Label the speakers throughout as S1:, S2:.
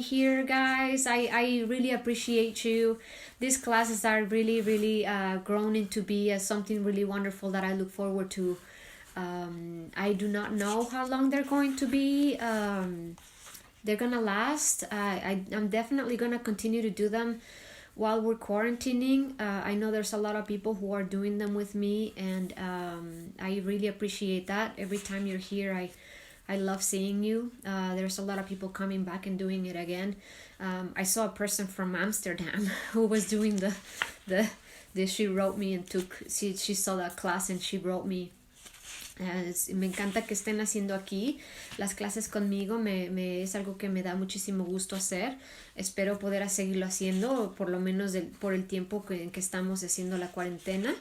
S1: here, guys. I really appreciate you. These classes are really grown into be as something really wonderful that I look forward to. I do not know how long they're going to be. They're gonna last. I'm definitely gonna continue to do them while we're quarantining. I know there's a lot of people who are doing them with me, and I really appreciate that. Every time you're here, I love seeing you. There's a lot of people coming back and doing it again. I saw a person from Amsterdam who was doing she wrote me and she saw that class and she wrote me. Me encanta que estén haciendo aquí las clases conmigo, es algo que me da muchísimo gusto hacer. Espero poder seguirlo haciendo por lo menos por el tiempo en que estamos haciendo la cuarentena.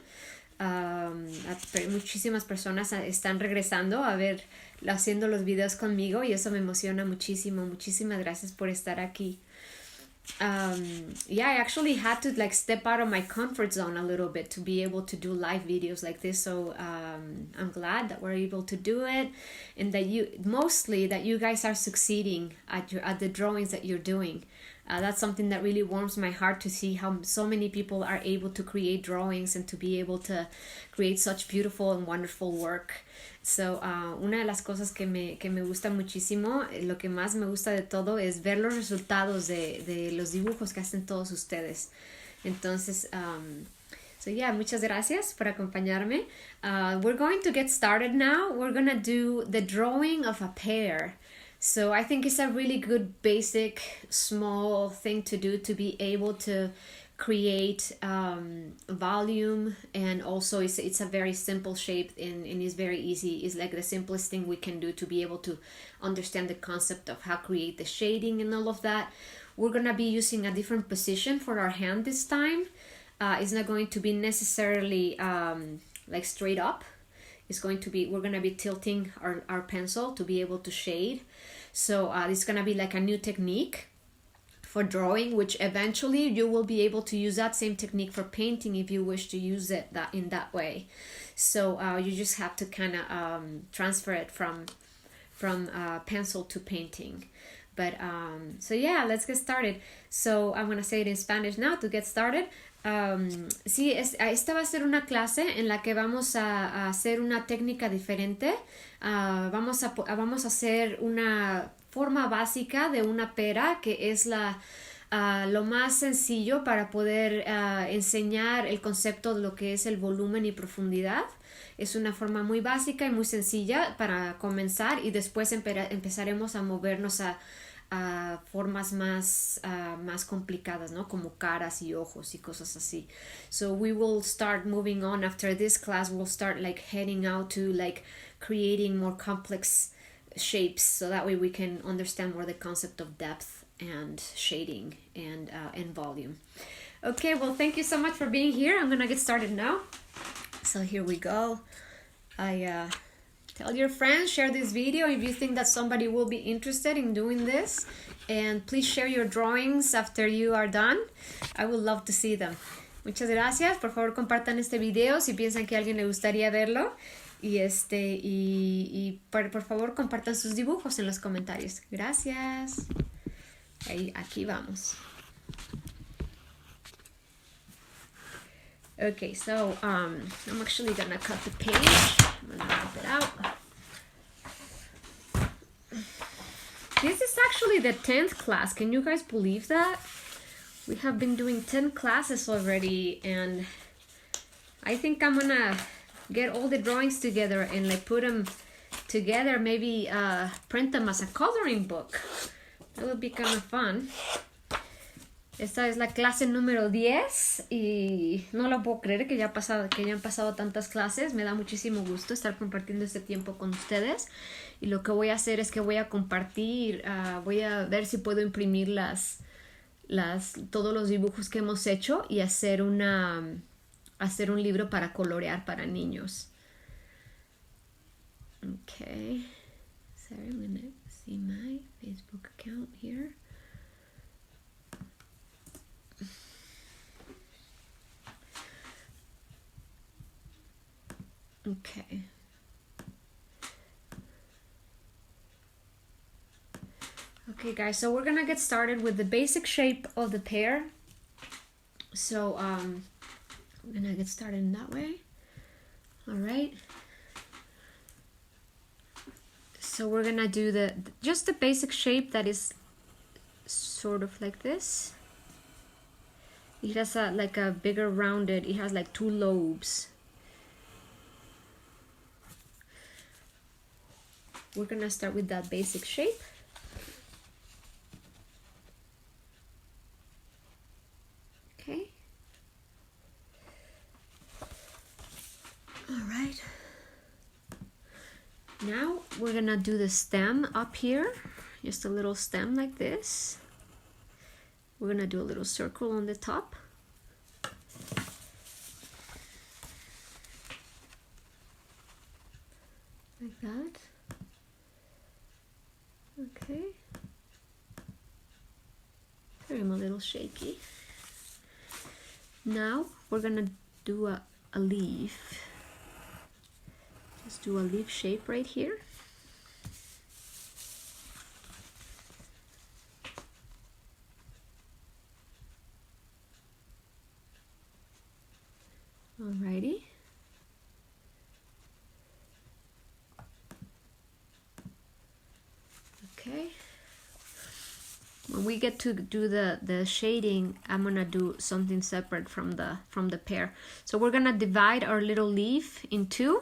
S1: Muchísimas personas están regresando a ver haciendo los videos conmigo y eso me emociona muchísimo. Muchísimas gracias por estar aquí. I actually had to step out of my comfort zone a little bit to be able to do live videos like this, so I'm glad that we're able to do it, and that you guys are succeeding at the drawings that you're doing. That's something that really warms my heart, to see how so many people are able to create drawings and to be able to create such beautiful and wonderful work. So, una de las cosas que me gusta muchísimo, lo que más me gusta de todo es ver los resultados de los dibujos que hacen todos ustedes. Entonces, muchas gracias por acompañarme. We're going to get started now. We're going to do the drawing of a pear. So I think it's a really good, basic, small thing to do to be able to create volume, and also it's a very simple shape and it's very easy. It's like the simplest thing we can do to be able to understand the concept of how to create the shading and all of that. We're gonna be using a different position for our hand this time. It's not going to be necessarily straight up. We're gonna be tilting our pencil to be able to shade. So it's gonna be like a new technique for drawing, which eventually you will be able to use that same technique for painting if you wish to use it in that way. So you just have to kind of transfer it from pencil to painting. But let's get started. So I'm gonna say it in Spanish now to get started. Esta va a ser una clase en la que vamos a hacer una técnica diferente. Vamos a hacer una forma básica de una pera, que es lo más sencillo para poder enseñar el concepto de lo que es el volumen y profundidad. Es una forma muy básica y muy sencilla para comenzar, y después empezaremos a movernos a formas más complicadas, ¿no? Como caras y ojos y cosas así. So we will start moving on after this class. We'll start heading out to creating more complex shapes, so that way we can understand more the concept of depth and shading and volume. Okay, well, thank you so much for being here. I'm gonna get started now. So here we go. Tell your friends, share this video if you think that somebody will be interested in doing this, and please share your drawings after you are done. I would love to see them. Muchas gracias. Por favor, compartan este video si piensan que a alguien le gustaría verlo. Y por favor, compartan sus dibujos en los comentarios. Gracias. Aquí vamos. Okay, so I'm actually gonna cut the page. I'm gonna rip it out. This is actually the 10th class. Can you guys believe that? We have been doing 10 classes already, and I think I'm gonna get all the drawings together and put them together, maybe print them as a coloring book. That would be kind of fun. Esta es la clase número 10 y no lo puedo creer que ya han pasado tantas clases. Me da muchísimo gusto estar compartiendo este tiempo con ustedes, y lo que voy a hacer es que voy a compartir, voy a ver si puedo imprimir todos los dibujos que hemos hecho y hacer un libro para colorear para niños. Okay, sorry, I'm gonna see my Facebook account here. Okay. Okay guys, so we're gonna get started with the basic shape of the pear. So I'm gonna get started in that way. All right. So we're gonna do just the basic shape that is sort of like this. It has like a bigger rounded, it has like 2 lobes. We're gonna start with that basic shape. Okay. All right. Now we're gonna do the stem up here, just a little stem like this. We're gonna do a little circle on the top. Like that. Okay. Sorry, I'm a little shaky. Now we're gonna do a leaf. Just do a leaf shape right here. Alrighty. Okay. When we get to do the shading, I'm gonna do something separate from the pear. So we're gonna divide our little leaf in 2,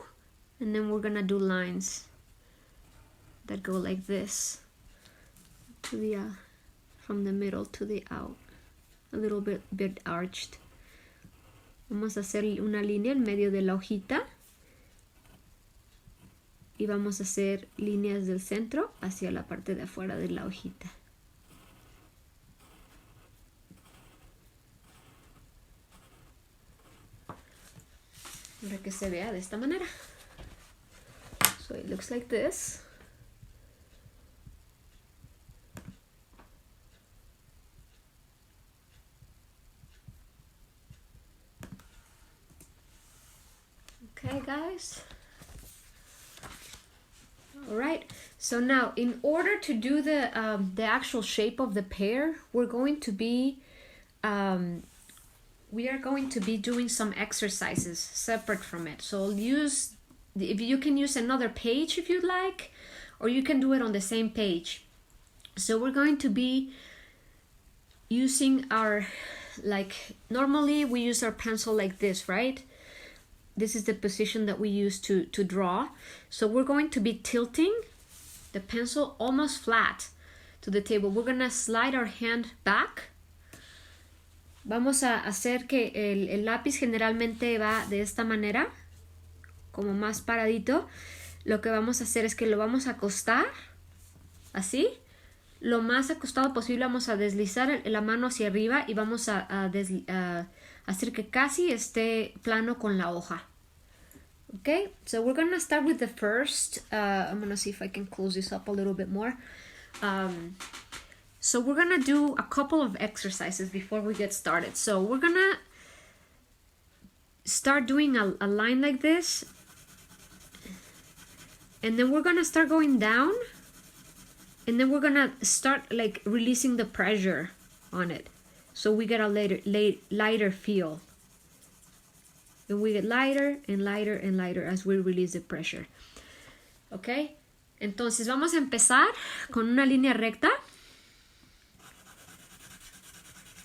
S1: and then we're gonna do lines that go like this to the from the middle to the out, a little bit arched. Vamos a hacer una línea en medio de la hojita y vamos a hacer líneas del centro hacia la parte de afuera de la hojita. Para que se vea de esta manera. So it looks like this. Okay guys. All right, so now in order to do the actual shape of the pear, we're going to be we are going to be doing some exercises separate from it. So if you can use another page if you'd like, or you can do it on the same page. So we're going to be using our, like normally we use our pencil like this, right? This is the position that we use to draw. So we're going to be tilting the pencil almost flat to the table. We're gonna slide our hand back. Vamos a hacer que el lápiz generalmente va de esta manera, como más paradito. Lo que vamos a hacer es que lo vamos a acostar, así. Lo más acostado posible vamos a deslizar la mano hacia arriba y vamos a hacer que casi esté plano con la hoja. Okay, so we're gonna start with the first. I'm gonna see if I can close this up a little bit more. So we're gonna do a couple of exercises before we get started. So we're gonna start doing a line like this, and then we're gonna start going down, and then we're gonna start like releasing the pressure on it, so we get a lighter feel. And we get lighter and lighter and lighter as we release the pressure. Ok, entonces vamos a empezar con una línea recta.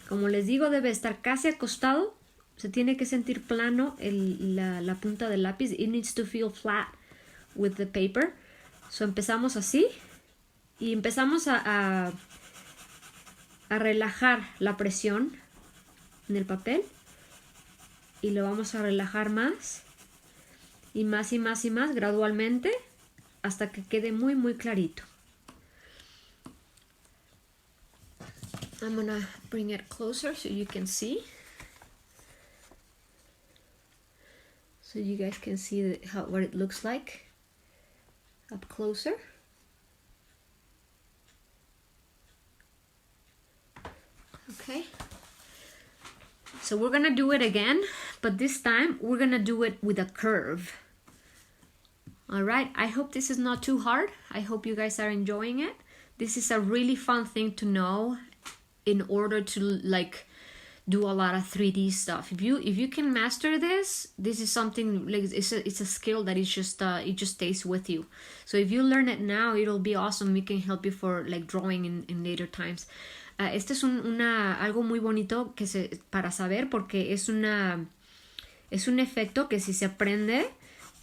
S1: Como les digo, debe estar casi acostado. Se tiene que sentir plano la punta del lápiz. It needs to feel flat with the paper. So empezamos así. Y empezamos a relajar la presión en el papel. Y lo vamos a relajar más. Y más y más y más gradualmente. Hasta que quede muy muy clarito. I'm gonna bring it closer so you can see. So you guys can see what it looks like up closer. Okay. So we're gonna do it again, but this time we're gonna do it with a curve. All right, I hope this is not too hard. I hope you guys are enjoying it. This is a really fun thing to know in order to like do a lot of 3D stuff. If you can master this is something like it's a skill that is just it just stays with you. So if you learn it now, it'll be awesome. It can help you for like drawing in later times. Este es algo muy bonito para saber, porque es un efecto que si se aprende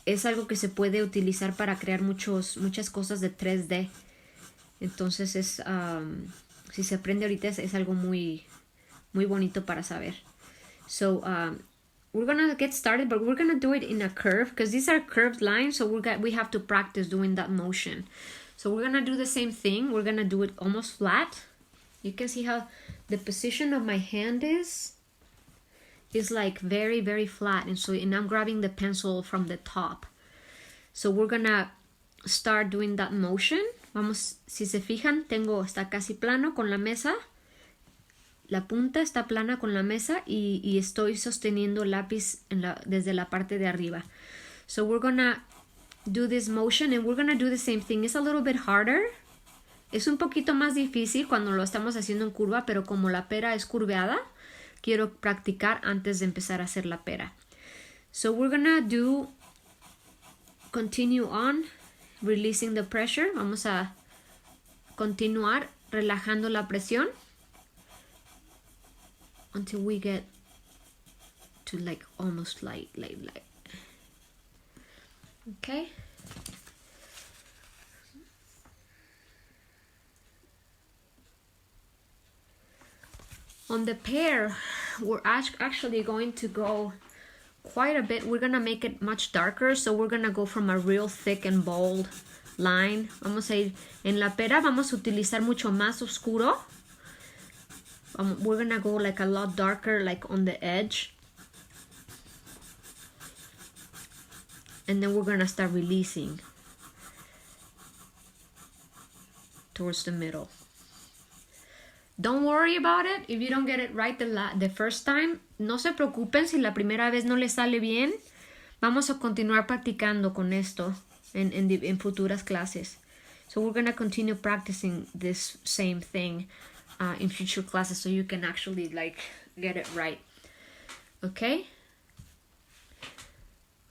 S1: es algo que se puede utilizar para crear muchas cosas de 3D. Entonces si se aprende ahorita es algo muy bonito para saber. So we're gonna get started, but we're gonna do it in a curve, because these are curved lines, so we have to practice doing that motion. So we're gonna do the same thing. We're gonna do it almost flat. You can see how the position of my hand is like very, very flat, and I'm grabbing the pencil from the top. So we're gonna start doing that motion. Vamos, si se fijan, está casi plano con la mesa. La punta está plana con la mesa y estoy sosteniendo el lápiz desde la parte de arriba. So we're gonna do this motion, and we're gonna do the same thing. It's a little bit harder. Es un poquito más difícil cuando lo estamos haciendo en curva, pero como la pera es curveada, quiero practicar antes de empezar a hacer la pera. So we're gonna continue on releasing the pressure. Vamos a continuar relajando la presión until we get to like almost light. Okay. On the pear, we're actually going to go quite a bit. We're gonna make it much darker, so we're gonna go from a real thick and bold line. Vamos a ir en la pera, vamos a utilizar mucho más oscuro. We're gonna go like a lot darker, like on the edge, and then we're gonna start releasing towards the middle. Don't worry about it if you don't get it right the first time. No se preocupen si la primera vez no les sale bien. Vamos a continuar practicando con esto en futuras clases. So we're going to continue practicing this same thing in future classes, so you can actually like get it right. Okay?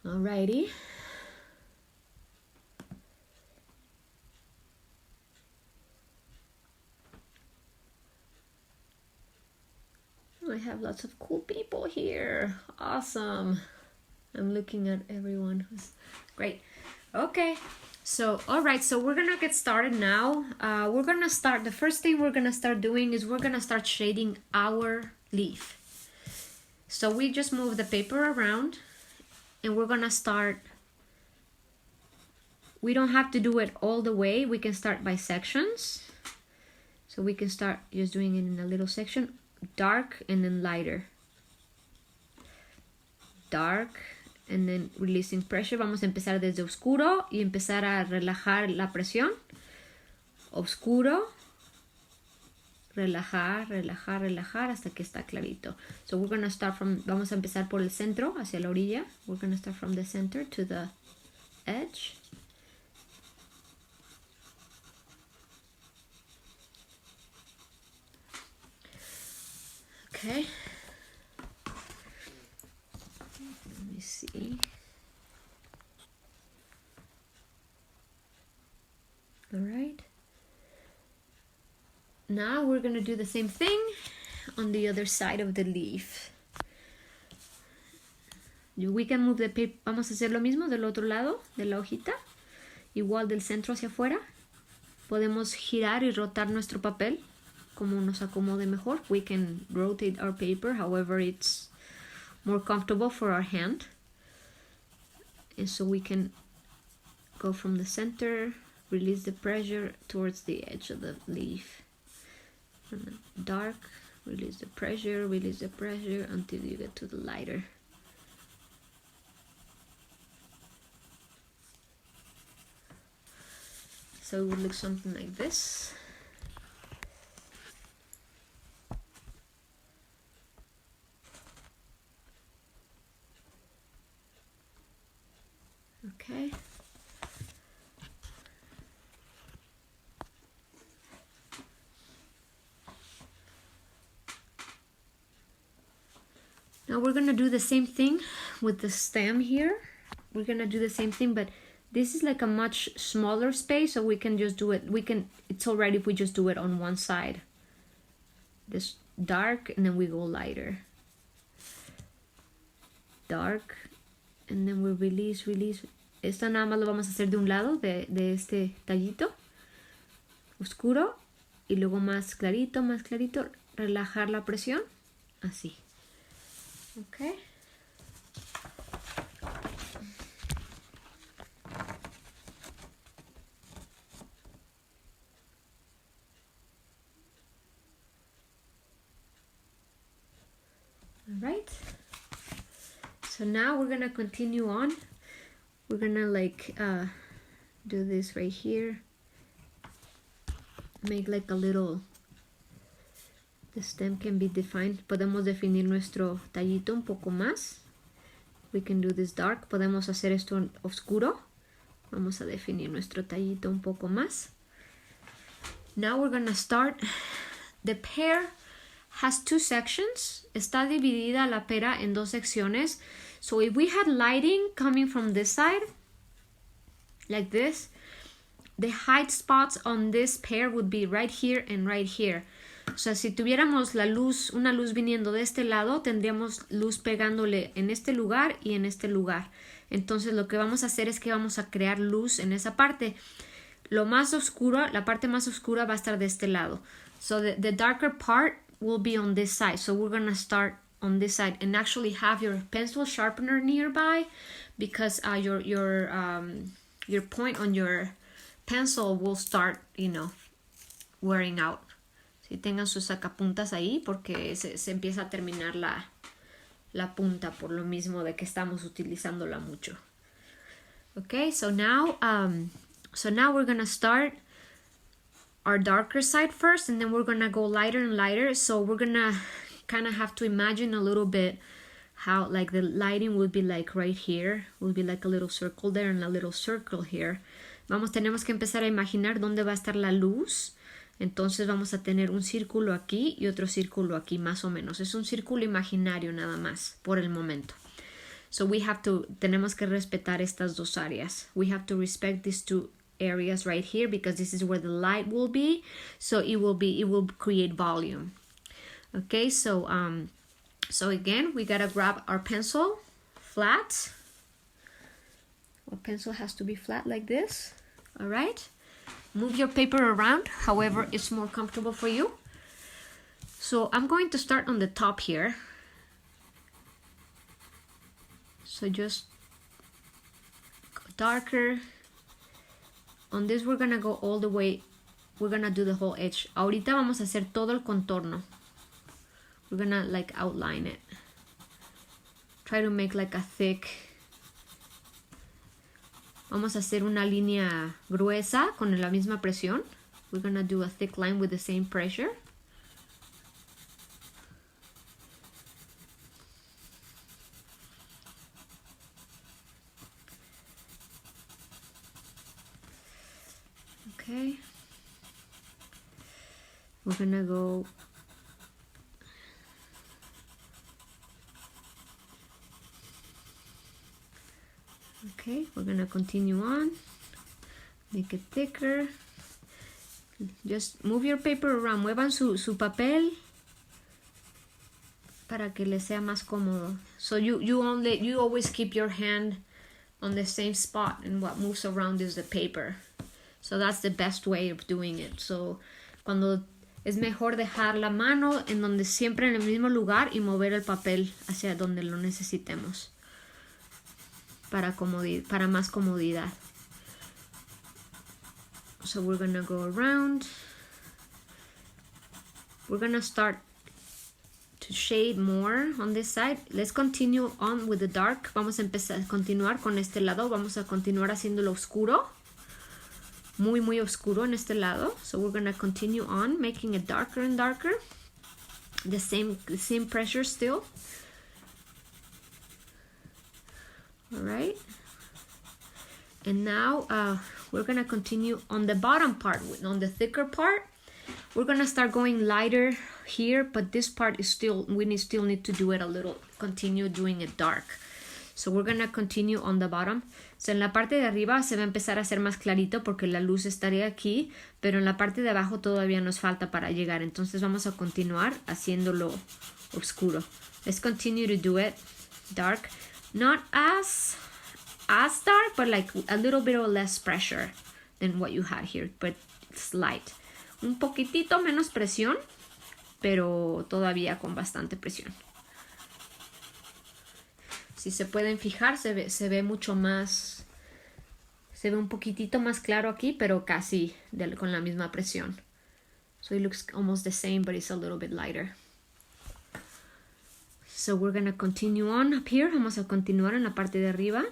S1: Alrighty. I have lots of cool people here. Awesome. I'm looking at everyone who's great. Okay. So, all right. So we're going to get started now. The first thing we're going to start doing is we're going to start shading our leaf. So we just move the paper around, and we're going to start. We don't have to do it all the way. We can start by sections. So we can start just doing it in a little section. Dark and then lighter. Dark and then releasing pressure. Vamos a empezar desde oscuro y empezar a relajar la presión. Oscuro. Relajar, relajar, relajar hasta que está clarito. So we're going to start vamos a empezar por el centro, hacia la orilla. We're going to start from the center to the edge. Okay. Let me see. All right. Now we're going to do the same thing on the other side of the leaf. We can move the paper. Vamos a hacer lo mismo del otro lado de la hojita. Igual del centro hacia afuera. Podemos girar y rotar nuestro papel como nos acomode mejor. We can rotate our paper however it's more comfortable for our hand. And so we can go from the center, release the pressure towards the edge of the leaf. And dark, release the pressure until you get to the lighter. So it would look something like this. Okay. Now we're gonna do the same thing with the stem here. We're gonna do the same thing, but this is like a much smaller space, so we can just do it. It's alright if we just do it on one side. This dark, and then we go lighter. Dark, and then we release. Esto nada más lo vamos a hacer de un lado, de este tallito. Oscuro, y luego más clarito, relajar la presión, así. Okay. All right. So now we're gonna continue on. We're gonna like do this right here. Make like a little. The stem can be defined. Podemos definir nuestro tallito un poco más. We can do this dark. Podemos hacer esto oscuro. Vamos a definir nuestro tallito un poco más. Now we're gonna start. The pear has two sections. Está dividida la pera en dos secciones. So if we had lighting coming from this side, like this, the height spots on this pear would be right here and right here. O sea, si tuviéramos la luz, una luz viniendo de este lado, tendríamos luz pegándole en este lugar y en este lugar. Entonces lo que vamos a hacer es que vamos a crear luz en esa parte. Lo más oscuro, la parte más oscura va a estar de este lado. So the darker part will be on this side. So we're going to start on this side and actually have your pencil sharpener nearby, because your point on your pencil will start, wearing out. Si tengan sus sacapuntas ahí, porque se empieza a terminar la punta por lo mismo de que estamos utilizándola mucho. Okay, so now we're gonna start our darker side first, and then we're gonna go lighter and lighter. So we're gonna kind of have to imagine a little bit how like the lighting would be like right here. Will be like a little circle there and a little circle here. Tenemos que empezar a imaginar dónde va a estar la luz. Entonces vamos a tener un círculo aquí y otro círculo aquí, más o menos. Es un círculo imaginario nada más, por el momento. So tenemos que respetar estas dos áreas. We have to respect these two areas right here, because this is where the light will be. So it will create volume. Okay, so again, we gotta grab our pencil flat. Our pencil has to be flat like this. All right. Move your paper around, however it's more comfortable for you. So I'm going to start on the top here. So just go darker. On this we're gonna go all the way. We're gonna do the whole edge. Ahorita vamos a hacer todo el contorno. We're gonna like outline it. Try to make like a thick. Vamos a hacer una línea gruesa con la misma presión. We're gonna do a thick line with the same pressure. Okay. We're gonna go. Okay, we're gonna continue on. Make it thicker. Just move your paper around. Muevan su papel para que les sea más cómodo. So you always keep your hand on the same spot, and what moves around is the paper. So that's the best way of doing it. So cuando es mejor dejar la mano en donde siempre en el mismo lugar y mover el papel hacia donde lo necesitemos. Para más comodidad. So we're gonna go around. We're gonna start to shade more on this side. Let's continue on with the dark. Vamos a continuar con este lado. Vamos a continuar haciéndolo oscuro. Muy oscuro en este lado. So we're gonna continue on making it darker and darker. The same pressure still. All right, and now we're gonna continue on the bottom part. On the thicker part, we're gonna start going lighter here, but this part is still, still need to do it a little, continue doing it dark. So we're gonna continue on the bottom. So en la parte de arriba se va a empezar a hacer más clarito porque la luz estaría aquí, pero en la parte de abajo todavía nos falta para llegar. Entonces vamos a continuar haciéndolo oscuro. Let's continue to do it dark. Not as dark, but like a little bit of less pressure than what you had here, but it's light. Un poquitito menos presión, pero todavía con bastante presión. Si se pueden fijar, se ve mucho más, se ve un poquitito más claro aquí, pero casi con la misma presión. So it looks almost the same, but it's a little bit lighter. So we're going to continue on up here. Vamos a continuar en la parte de arriba.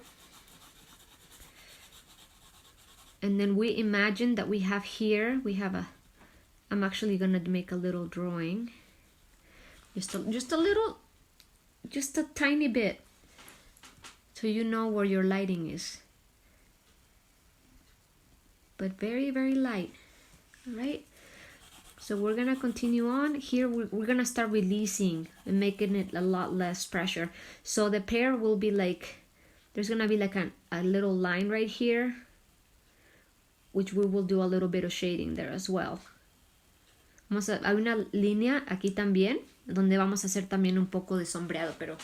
S1: And then we imagine that we have here, I'm actually going to make a little drawing. Just a tiny bit. So you know where your lighting is. But very, very light. All right? So we're going to continue on. Here we're going to start releasing and making it a lot less pressure. So the pear will be like, there's going to be like a little line right here, which we will do a little bit of shading there as well. Hay una línea aquí también, donde vamos a hacer también un poco de sombreado, pero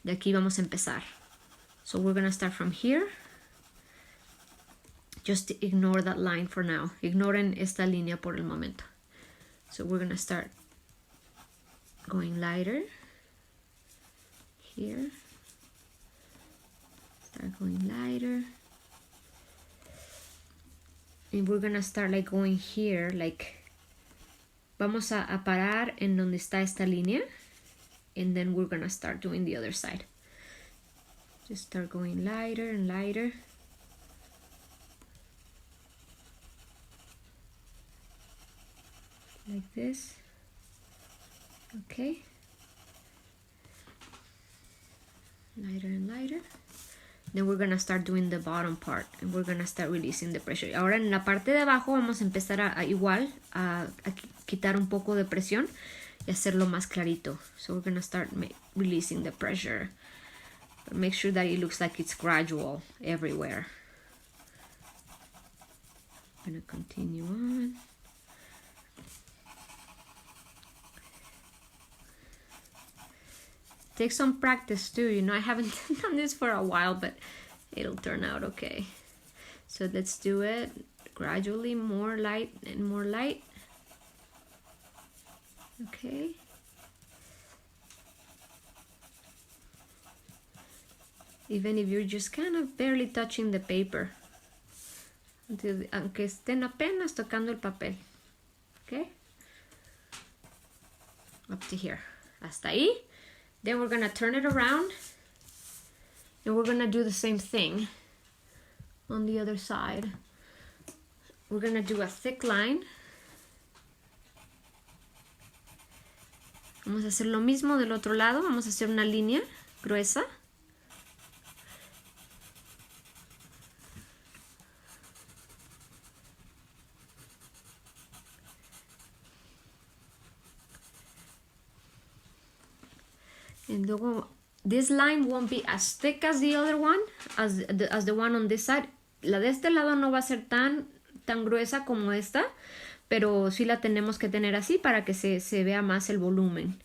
S1: de aquí vamos a empezar. So we're going to start from here. Just ignore that line for now. Ignoren esta línea por el momento. So we're going to start going lighter. Here. Start going lighter. And we're going to start like going here, like vamos a parar en donde está esta línea. And then we're going to start doing the other side. Just start going lighter and lighter. Like this. Okay. Lighter and lighter. Then we're going to start doing the bottom part. And we're going to start releasing the pressure. Ahora en la parte de abajo vamos a empezar a quitar un poco de presión y hacerlo más clarito. So we're going to start releasing the pressure. But make sure that it looks like it's gradual everywhere. I'm going to continue on. Take some practice too, you know, I haven't done this for a while, but it'll turn out okay. So let's do it gradually, more light and more light. Okay. Even if you're just kind of barely touching the paper. Aunque estén apenas tocando el papel. Okay. Up to here. Hasta ahí. Then we're going to turn it around. And we're going to do the same thing on the other side. We're going to do a thick line. Vamos a hacer lo mismo del otro lado. Vamos a hacer una línea gruesa. And luego, this line won't be as thick as the other one, as the one on this side. La de este lado no va a ser tan gruesa como esta, pero sí la tenemos que tener así para que se vea más el volumen.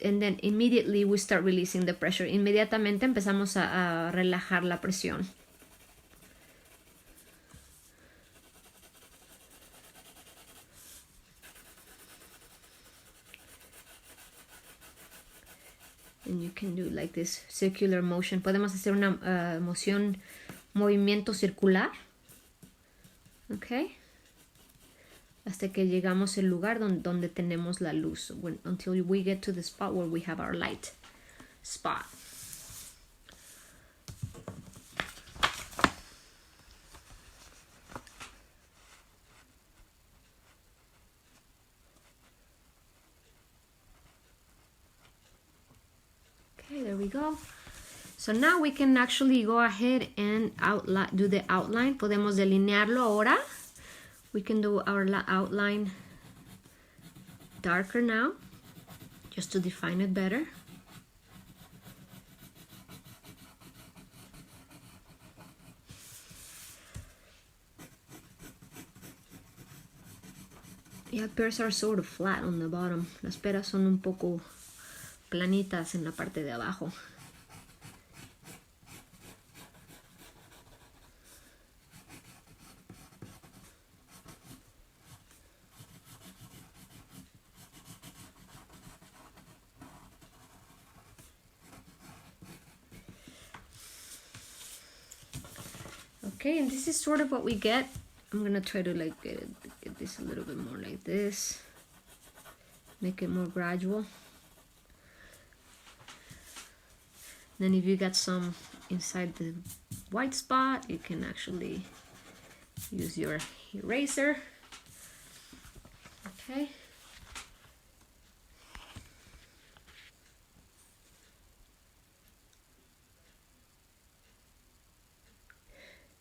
S1: And then immediately we start releasing the pressure. Inmediatamente empezamos a relajar la presión. And you can do like this circular motion. Podemos hacer una movimiento circular. Okay. Hasta que llegamos al lugar donde tenemos la luz. Until we get to the spot where we have our light spot. There we go. So now we can actually go ahead and do the outline. Podemos delinearlo ahora. We can do our outline darker now, just to define it better. Yeah, pears are sort of flat on the bottom. Las peras son un poco planitas en la parte de abajo. Okay, and this is sort of what we get. I'm gonna try to like get this a little bit more like this, make it more gradual. Then if you got some inside the white spot, you can actually use your eraser. Okay.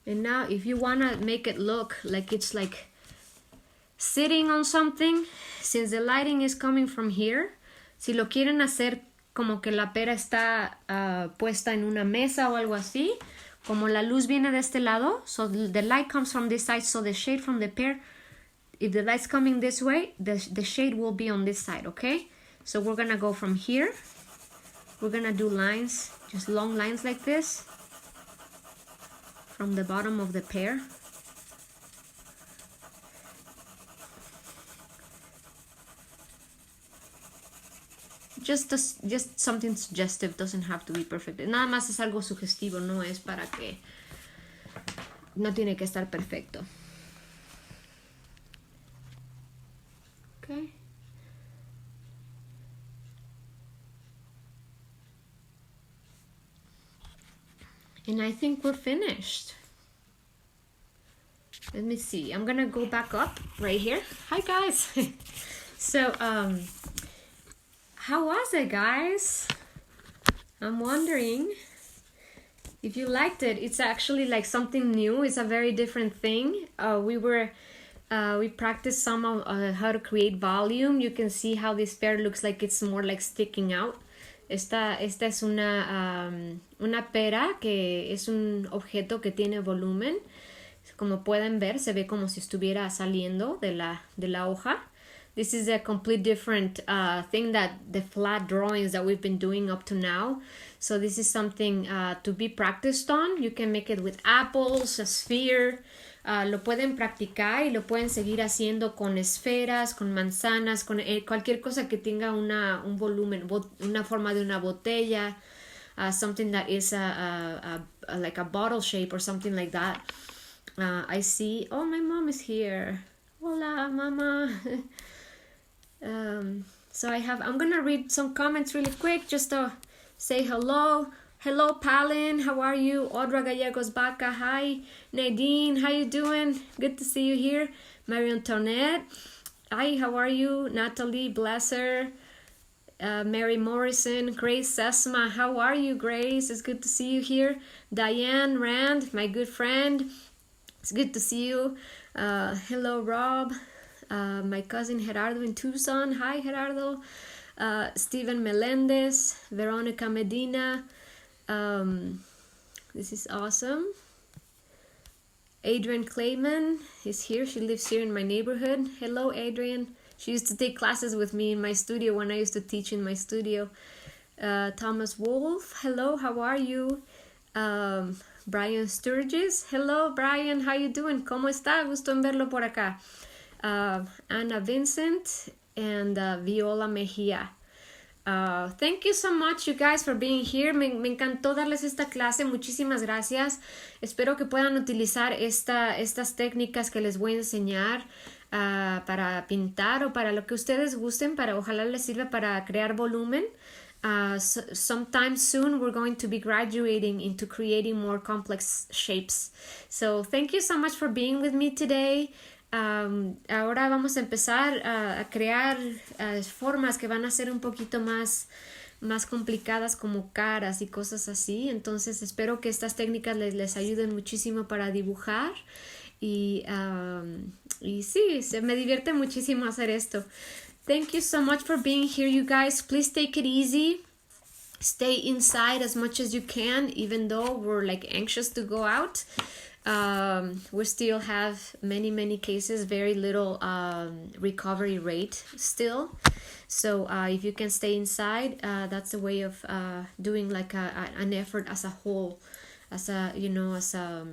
S1: And now if you wanna make it look like it's like sitting on something, since the lighting is coming from here, si lo quieren hacer como que la pera está puesta en una mesa o algo así, como la luz viene de este lado, so the light comes from this side, so the shade from the pear, if the light's coming this way, the shade will be on this side, okay? So we're gonna go from here, we're gonna do lines, just long lines like this, from the bottom of the pear. Just something suggestive, doesn't have to be perfect. Nada más es algo sugestivo, no es para que, no tiene que estar perfecto. Okay. And I think we're finished. Let me see. I'm gonna go back up right here. Hi guys. So how was it, guys? I'm wondering if you liked it. It's actually like something new. It's a very different thing. We practiced some of how to create volume. You can see how this pear looks like it's more like sticking out. Esta es una pera que es un objeto que tiene volumen. Como pueden ver, se ve como si estuviera saliendo de la hoja. This is a complete different thing that the flat drawings that we've been doing up to now. So this is something to be practiced on. You can make it with apples, a sphere. Lo pueden practicar y lo pueden seguir haciendo con esferas, con manzanas, con cualquier cosa que tenga un volumen, una forma de una botella, something that is like a bottle shape or something like that. I see, oh, my mom is here. Hola, mama. So I'm gonna read some comments really quick just to say hello. Hello, Palin, how are you? Audra Gallegos Baca, hi. Nadine, how you doing? Good to see you here. Marie Antoinette, hi, how are you? Natalie Blesser, Mary Morrison, Grace Sesma, how are you, Grace? It's good to see you here. Diane Rand, my good friend, it's good to see you. Hello, Rob. My cousin Gerardo in Tucson, hi, Gerardo. Steven Melendez, Veronica Medina. This is awesome. Adrian Clayman is here. She lives here in my neighborhood. Hello, Adrian. She used to take classes with me in my studio when I used to teach in my studio. Thomas Wolf, hello, how are you? Brian Sturgis, hello, Brian, how you doing? ¿Cómo está? Gusto en verlo por acá. Anna Vincent and Viola Mejia. Thank you so much, you guys, for being here. Me encantó darles esta clase. Muchísimas gracias. Espero que puedan utilizar estas técnicas que les voy a enseñar para pintar o para lo que ustedes gusten. Ojalá les sirva para crear volumen. Sometime soon we're going to be graduating into creating more complex shapes. So thank you so much for being with me today. Ahora vamos a empezar a crear formas que van a ser un poquito más complicadas, como caras y cosas así. Entonces espero que estas técnicas les ayuden muchísimo para dibujar y sí, me divierte muchísimo hacer esto. Thank you so much for being here, you guys. Please take it easy. Stay inside as much as you can, even though we're like anxious to go out. We still have many cases, very little recovery rate still. So if you can stay inside, that's a way of doing like an effort as a whole, as a, you know, as a,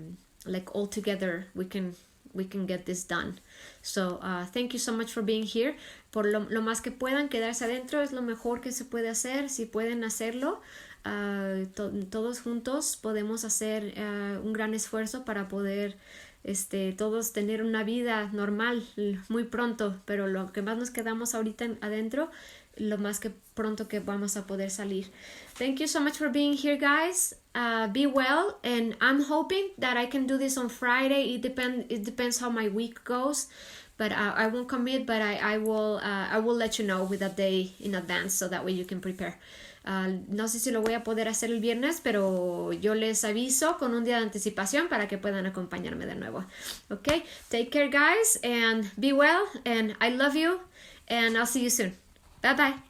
S1: like all together we can get this done. So thank you so much for being here. Por lo más que puedan quedarse adentro es lo mejor que se puede hacer. Si pueden hacerlo, todos juntos podemos hacer un gran esfuerzo para poder todos tener una vida normal muy pronto, pero lo que más nos quedamos ahorita adentro, lo más que pronto que vamos a poder salir. Thank you so much for being here, guys. Be well, and I'm hoping that I can do this on Friday. It depends how my week goes, but I won't commit, but I will let you know with a day in advance, so that way you can prepare. No sé si lo voy a poder hacer el viernes, pero yo les aviso con un día de anticipación para que puedan acompañarme de nuevo. Okay, take care, guys, and be well, and I love you, and I'll see you soon. Bye bye.